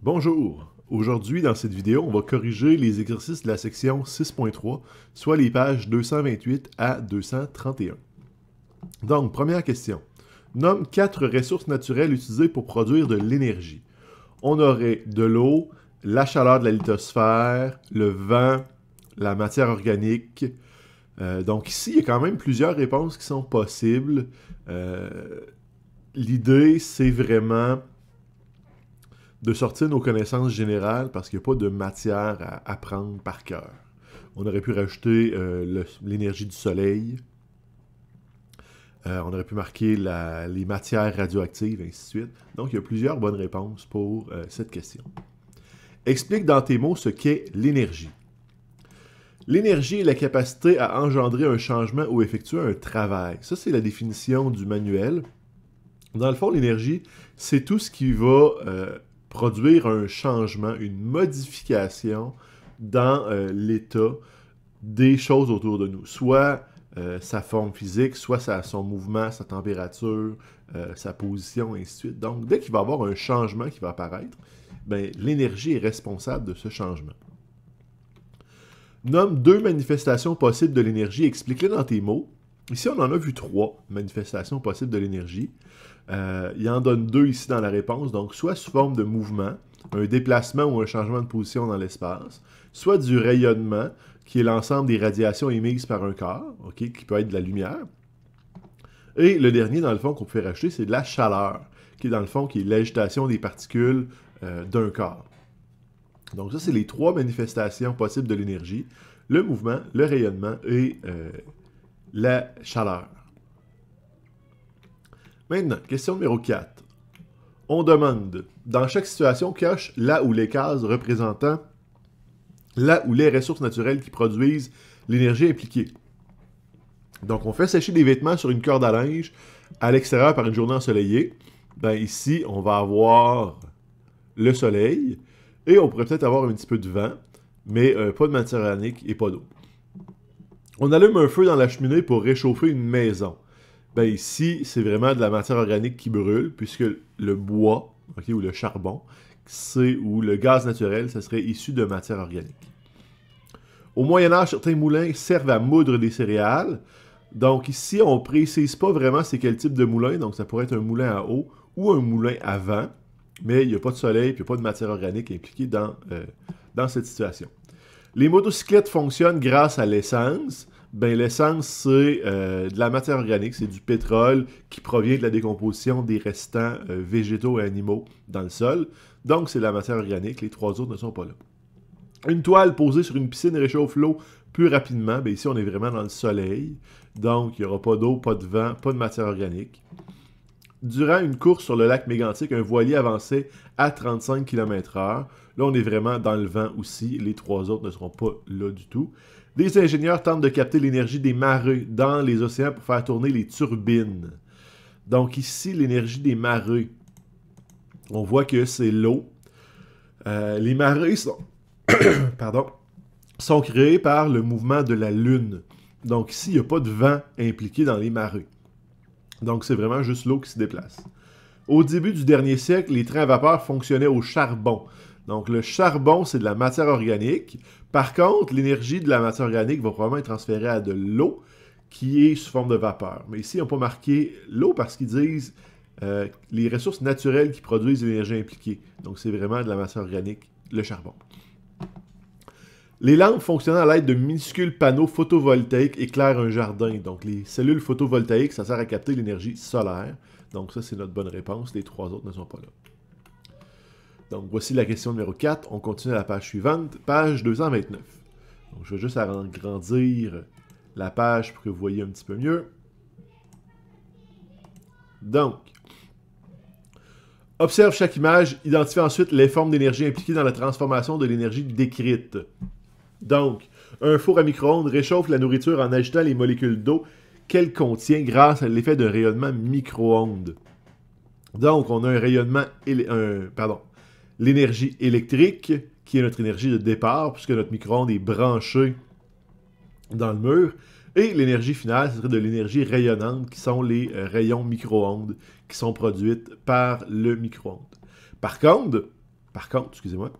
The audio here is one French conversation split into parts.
Bonjour! Aujourd'hui, dans cette vidéo, on va corriger les exercices de la section 6.3, soit les pages 228 à 231. Donc, première question. Nomme 4 ressources naturelles utilisées pour produire de l'énergie. On aurait de l'eau, la chaleur de la lithosphère, le vent, la matière organique. Donc ici, il y a quand même plusieurs réponses qui sont possibles. L'idée, c'est vraiment de sortir nos connaissances générales parce qu'il n'y a pas de matière à apprendre par cœur. On aurait pu rajouter l'énergie du soleil. On aurait pu marquer les matières radioactives, ainsi de suite. Donc, il y a plusieurs bonnes réponses pour cette question. Explique dans tes mots ce qu'est l'énergie. L'énergie est la capacité à engendrer un changement ou effectuer un travail. Ça, c'est la définition du manuel. Dans le fond, l'énergie, c'est tout ce qui va produire un changement, une modification dans l'état des choses autour de nous. Soit sa forme physique, soit son mouvement, sa température, sa position, ainsi de suite. Donc, dès qu'il va y avoir un changement qui va apparaître, ben, l'énergie est responsable de ce changement. Nomme 2 manifestations possibles de l'énergie, explique-les dans tes mots. Ici, on en a vu 3 manifestations possibles de l'énergie. Il en donne 2 ici dans la réponse, donc soit sous forme de mouvement, un déplacement ou un changement de position dans l'espace, soit du rayonnement, qui est l'ensemble des radiations émises par un corps, okay, qui peut être de la lumière. Et le dernier, dans le fond, qu'on peut rajouter, c'est de la chaleur, qui est dans le fond, qui est l'agitation des particules d'un corps. Donc ça, c'est les 3 manifestations possibles de l'énergie, le mouvement, le rayonnement et la chaleur. Maintenant, question numéro 4. On demande, dans chaque situation, coche là où les cases représentant là où les ressources naturelles qui produisent l'énergie impliquée. Donc, on fait sécher des vêtements sur une corde à linge à l'extérieur par une journée ensoleillée. Ben, ici, on va avoir le soleil et on pourrait peut-être avoir un petit peu de vent, mais pas de matière organique et pas d'eau. On allume un feu dans la cheminée pour réchauffer une maison. Ben ici, c'est vraiment de la matière organique qui brûle, puisque le bois, okay, ou le charbon, ou le gaz naturel, ça serait issu de matière organique. Au Moyen-Âge, certains moulins servent à moudre des céréales. Donc ici, on ne précise pas vraiment c'est quel type de moulin, donc ça pourrait être un moulin à eau ou un moulin à vent, mais il n'y a pas de soleil et il n'y a pas de matière organique impliquée dans cette situation. Les motocyclettes fonctionnent grâce à l'essence. Ben, l'essence, c'est de la matière organique, c'est du pétrole qui provient de la décomposition des restants végétaux et animaux dans le sol. Donc, c'est de la matière organique, les 3 autres ne sont pas là. Une toile posée sur une piscine réchauffe l'eau plus rapidement. Ben, ici, on est vraiment dans le soleil, donc il n'y aura pas d'eau, pas de vent, pas de matière organique. Durant une course sur le lac Mégantic, un voilier avançait à 35 km/h. Là, on est vraiment dans le vent aussi. Les 3 autres ne seront pas là du tout. Des ingénieurs tentent de capter l'énergie des marées dans les océans pour faire tourner les turbines. Donc ici, l'énergie des marées, on voit que c'est l'eau. Les marées sont créées par le mouvement de la Lune. Donc ici, il n'y a pas de vent impliqué dans les marées. Donc c'est vraiment juste l'eau qui se déplace. Au début du dernier siècle, les trains à vapeur fonctionnaient au charbon. Donc, le charbon, c'est de la matière organique. Par contre, l'énergie de la matière organique va probablement être transférée à de l'eau qui est sous forme de vapeur. Mais ici, ils n'ont pas marqué l'eau parce qu'ils disent les ressources naturelles qui produisent l'énergie impliquée. Donc, c'est vraiment de la matière organique, le charbon. Les lampes fonctionnant à l'aide de minuscules panneaux photovoltaïques éclairent un jardin. Donc, les cellules photovoltaïques, ça sert à capter l'énergie solaire. Donc, ça, c'est notre bonne réponse. Les 3 autres ne sont pas là. Donc, voici la question numéro 4. On continue à la page suivante, page 229. Donc, je vais juste agrandir la page pour que vous voyez un petit peu mieux. Donc, observe chaque image, identifie ensuite les formes d'énergie impliquées dans la transformation de l'énergie décrite. Donc, un four à micro-ondes réchauffe la nourriture en agitant les molécules d'eau qu'elle contient grâce à l'effet d'un rayonnement micro-ondes. Donc, on a un rayonnement, l'énergie électrique, qui est notre énergie de départ, puisque notre micro-ondes est branché dans le mur. Et l'énergie finale, ce serait de l'énergie rayonnante, qui sont les rayons micro-ondes, qui sont produites par le micro-ondes. Par Par contre, excusez-moi,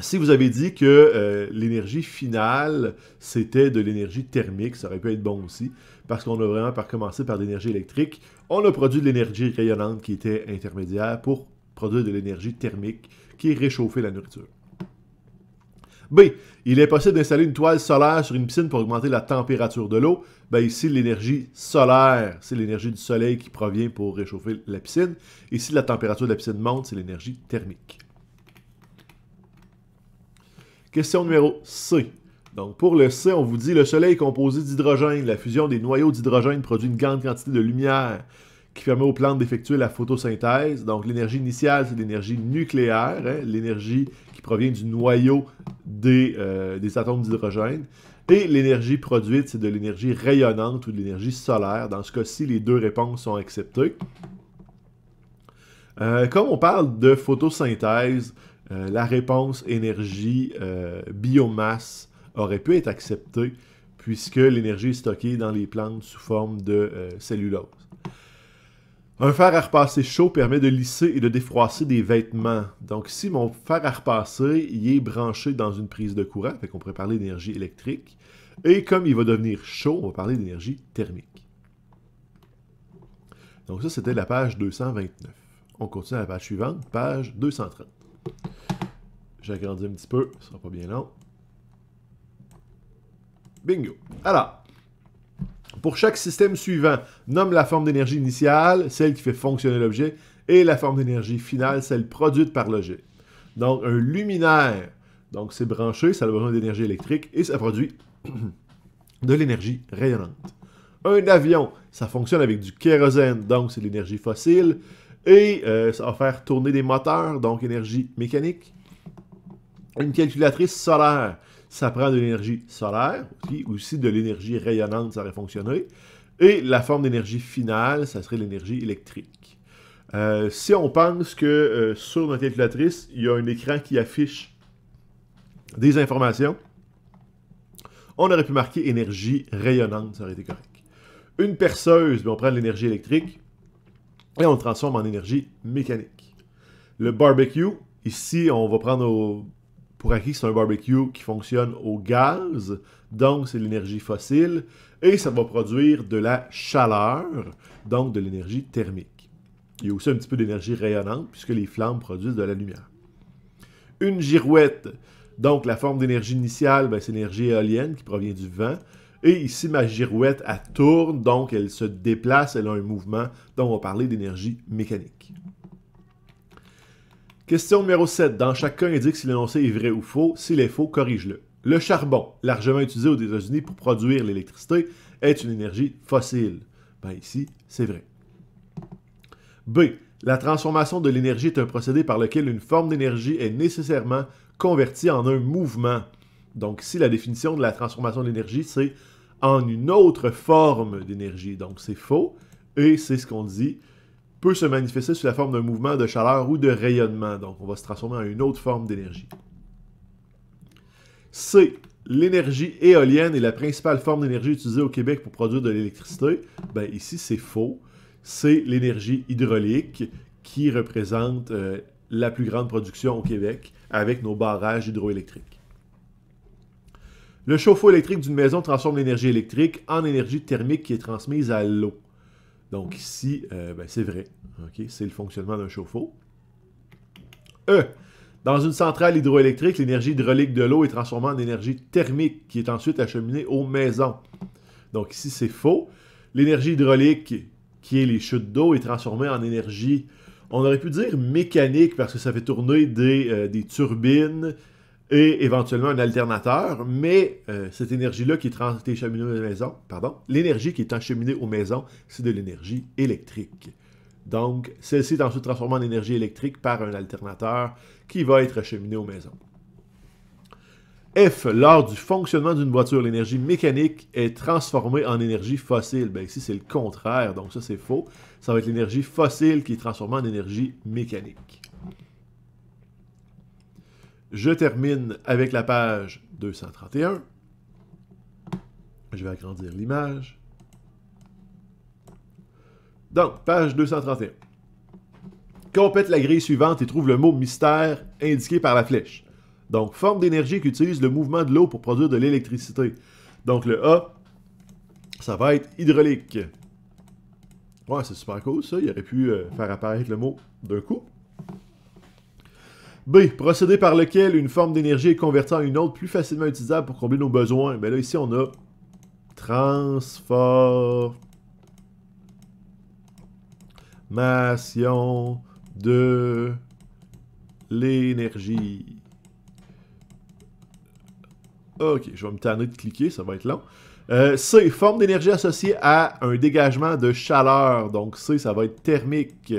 si vous avez dit que l'énergie finale, c'était de l'énergie thermique, ça aurait pu être bon aussi, parce qu'on a vraiment commencé par l'énergie électrique. On a produit de l'énergie rayonnante qui était intermédiaire pour produire de l'énergie thermique qui réchauffait la nourriture. B. Il est possible d'installer une toile solaire sur une piscine pour augmenter la température de l'eau. Ben ici, l'énergie solaire, c'est l'énergie du soleil qui provient pour réchauffer la piscine. Et si la température de la piscine monte, c'est l'énergie thermique. Question numéro C. Donc, pour le C, on vous dit le soleil est composé d'hydrogène. La fusion des noyaux d'hydrogène produit une grande quantité de lumière qui permet aux plantes d'effectuer la photosynthèse. Donc, l'énergie initiale, c'est l'énergie nucléaire, hein, l'énergie qui provient du noyau des atomes d'hydrogène. Et l'énergie produite, c'est de l'énergie rayonnante ou de l'énergie solaire. Dans ce cas-ci, les deux réponses sont acceptées. Comme on parle de photosynthèse, la réponse énergie biomasse aurait pu être acceptée puisque l'énergie est stockée dans les plantes sous forme de cellulose. Un fer à repasser chaud permet de lisser et de défroisser des vêtements. Donc ici, mon fer à repasser, il est branché dans une prise de courant, fait qu'on pourrait parler d'énergie électrique. Et comme il va devenir chaud, on va parler d'énergie thermique. Donc ça, c'était la page 229. On continue à la page suivante, page 230. J'agrandis un petit peu, ça sera pas bien long. Bingo! Alors, pour chaque système suivant, nomme la forme d'énergie initiale, celle qui fait fonctionner l'objet, et la forme d'énergie finale, celle produite par l'objet. Donc, un luminaire, donc c'est branché, ça a besoin d'énergie électrique, et ça produit de l'énergie rayonnante. Un avion, ça fonctionne avec du kérosène, donc c'est de l'énergie fossile, et ça va faire tourner des moteurs, donc énergie mécanique. Une calculatrice solaire, ça prend de l'énergie solaire, aussi de l'énergie rayonnante, ça aurait fonctionné. Et la forme d'énergie finale, ça serait l'énergie électrique. Si on pense que sur notre calculatrice, il y a un écran qui affiche des informations, on aurait pu marquer énergie rayonnante, ça aurait été correct. Une perceuse, on prend de l'énergie électrique et on le transforme en énergie mécanique. Le barbecue, ici, on va prendre pour acquis, c'est un barbecue qui fonctionne au gaz, donc c'est l'énergie fossile, et ça va produire de la chaleur, donc de l'énergie thermique. Il y a aussi un petit peu d'énergie rayonnante, puisque les flammes produisent de la lumière. Une girouette, donc la forme d'énergie initiale, c'est l'énergie éolienne qui provient du vent, et ici, ma girouette, elle tourne, donc elle se déplace, elle a un mouvement, donc on va parler d'énergie mécanique. Question numéro 7. Dans chaque cas, indique si l'énoncé est vrai ou faux. S'il est faux, corrige-le. Le charbon, largement utilisé aux États-Unis pour produire l'électricité, est une énergie fossile. Ici, c'est vrai. B. La transformation de l'énergie est un procédé par lequel une forme d'énergie est nécessairement convertie en un mouvement. Donc ici, la définition de la transformation de l'énergie, c'est en une autre forme d'énergie. Donc c'est faux, et c'est ce qu'on dit, peut se manifester sous la forme d'un mouvement de chaleur ou de rayonnement. Donc, on va se transformer en une autre forme d'énergie. C. L'énergie éolienne est la principale forme d'énergie utilisée au Québec pour produire de l'électricité. Ici, c'est faux. C'est l'énergie hydraulique qui représente la plus grande production au Québec avec nos barrages hydroélectriques. Le chauffe-eau électrique d'une maison transforme l'énergie électrique en énergie thermique qui est transmise à l'eau. Donc ici, c'est vrai. Okay? C'est le fonctionnement d'un chauffe-eau. E. Dans une centrale hydroélectrique, l'énergie hydraulique de l'eau est transformée en énergie thermique qui est ensuite acheminée aux maisons. Donc ici, c'est faux. L'énergie hydraulique, qui est les chutes d'eau, est transformée en énergie, on aurait pu dire mécanique parce que ça fait tourner des turbines et éventuellement un alternateur, mais cette énergie-là qui est acheminée aux maisons, l'énergie qui est acheminée aux maisons, c'est de l'énergie électrique. Donc, celle-ci est ensuite transformée en énergie électrique par un alternateur qui va être acheminé aux maisons. F. Lors du fonctionnement d'une voiture, l'énergie mécanique est transformée en énergie fossile. Ici, c'est le contraire, donc ça, c'est faux. Ça va être l'énergie fossile qui est transformée en énergie mécanique. Je termine avec la page 231. Je vais agrandir l'image. Donc, page 231. Complète la grille suivante et trouve le mot mystère indiqué par la flèche. Donc, forme d'énergie qui utilise le mouvement de l'eau pour produire de l'électricité. Donc, le A, ça va être hydraulique. Ouais, c'est super cool, ça. Il aurait pu faire apparaître le mot d'un coup. B, procédé par lequel une forme d'énergie est convertie en une autre plus facilement utilisable pour combler nos besoins. Mais là, ici, on a transformation de l'énergie. Ok, je vais me tanner de cliquer, ça va être long. C, forme d'énergie associée à un dégagement de chaleur. Donc C, ça va être thermique.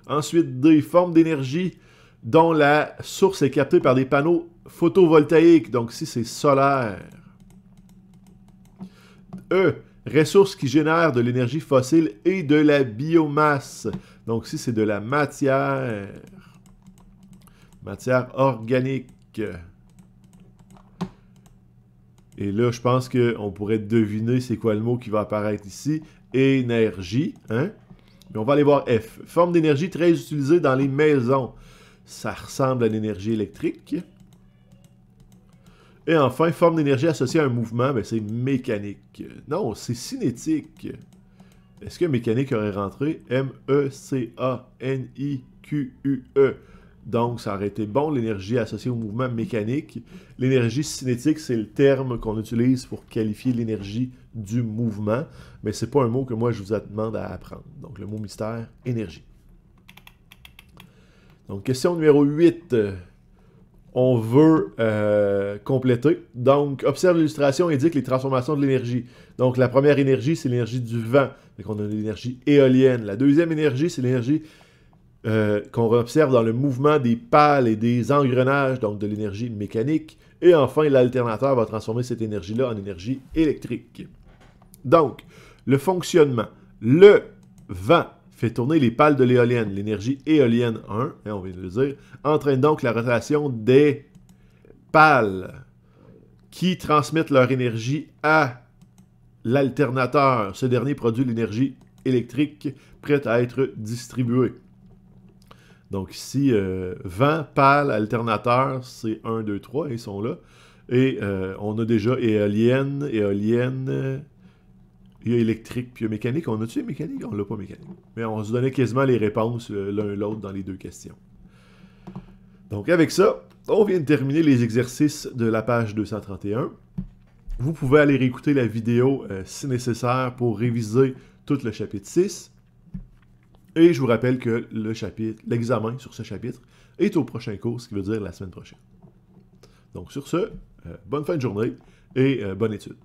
Ensuite, D, forme d'énergie dont la source est captée par des panneaux photovoltaïques. Donc ici, c'est solaire. E, ressource qui génère de l'énergie fossile et de la biomasse. Donc ici, c'est de la matière. Matière organique. Et là, je pense qu'on pourrait deviner c'est quoi le mot qui va apparaître ici. Énergie. Hein? Mais on va aller voir F. Forme d'énergie très utilisée dans les maisons. Ça ressemble à l'énergie électrique. Et enfin, forme d'énergie associée à un mouvement, ben c'est mécanique. Non, c'est cinétique. Est-ce que mécanique aurait rentré? M-E-C-A-N-I-Q-U-E. Donc, ça aurait été bon, l'énergie associée au mouvement mécanique. L'énergie cinétique, c'est le terme qu'on utilise pour qualifier l'énergie du mouvement, mais c'est pas un mot que moi, je vous demande à apprendre. Donc, le mot mystère, énergie. Donc, question numéro 8. On veut compléter. Donc, observe l'illustration, indique les transformations de l'énergie. Donc, la première énergie, c'est l'énergie du vent. Donc, on a l'énergie éolienne. La deuxième énergie, c'est l'énergie qu'on observe dans le mouvement des pales et des engrenages, donc de l'énergie mécanique. Et enfin, l'alternateur va transformer cette énergie-là en énergie électrique. Donc, le fonctionnement. Le vent fait tourner les pales de l'éolienne. L'énergie éolienne 1, hein, on vient de le dire, entraîne donc la rotation des pales qui transmettent leur énergie à l'alternateur. Ce dernier produit l'énergie électrique prête à être distribuée. Donc ici, vent, pale, alternateur, c'est 1, 2, 3, ils sont là. Et on a déjà éolienne, il y a électrique, puis il y a mécanique. On a-tu mécanique? On l'a pas mécanique. Mais on se donnait quasiment les réponses l'un l'autre dans les deux questions. Donc avec ça, on vient de terminer les exercices de la page 231. Vous pouvez aller réécouter la vidéo si nécessaire pour réviser tout le chapitre 6. Et je vous rappelle que l'examen sur ce chapitre est au prochain cours, ce qui veut dire la semaine prochaine. Donc sur ce, bonne fin de journée et bonne étude.